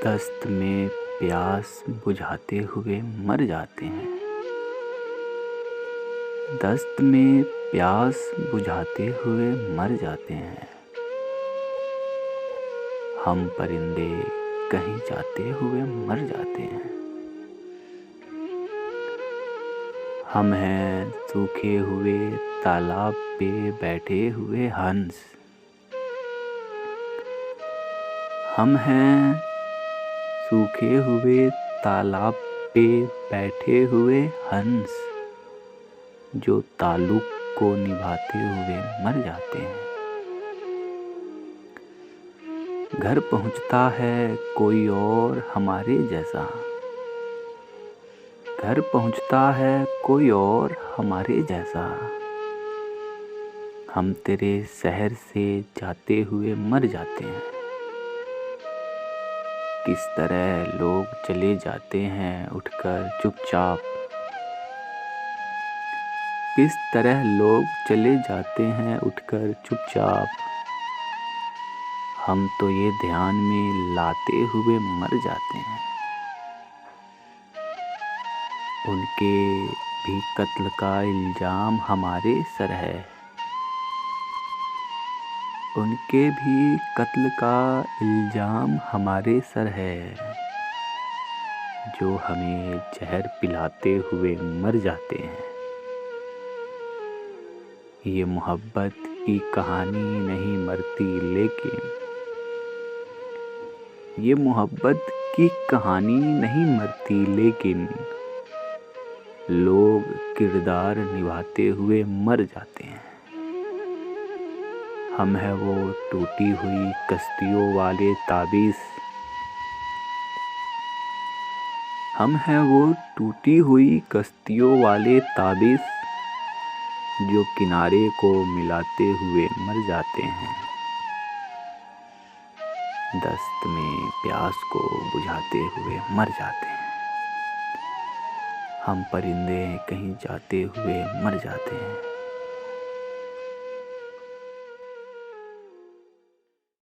दस्त में प्यास बुझाते हुए मर जाते हैं। दस्त में प्यास बुझाते हुए मर जाते हैं। हम परिंदे कहीं जाते हुए मर जाते हैं। हम हैं सूखे हुए तालाब पे बैठे हुए हंस। हम हैं सूखे हुए तालाब पे बैठे हुए हंस, जो ताल्लुक को निभाते हुए मर जाते हैं। घर पहुंचता है कोई और हमारे जैसा। घर पहुंचता है कोई और हमारे जैसा। हम तेरे शहर से जाते हुए मर जाते हैं। किस तरह लोग चले जाते हैं उठकर चुपचाप। किस तरह लोग चले जाते हैं उठकर चुपचाप। हम तो ये ध्यान में लाते हुए मर जाते हैं। उनके भी कत्ल का इल्जाम हमारे सर है। उनके भी कत्ल का इल्जाम हमारे सर है, जो हमें जहर पिलाते हुए मर जाते हैं। ये मोहब्बत की कहानी नहीं मरती, लेकिन ये मोहब्बत की कहानी नहीं मरती, लेकिन लोग किरदार निभाते हुए मर जाते हैं। हम हैं वो टूटी हुई कश्तियों वाले ताबीज़। हम हैं वो टूटी हुई कश्तियों वाले ताबीज़, जो किनारे को मिलाते हुए मर जाते हैं। दस्त में प्यास को बुझाते हुए मर जाते हैं। हम परिंदे कहीं जाते हुए मर जाते हैं।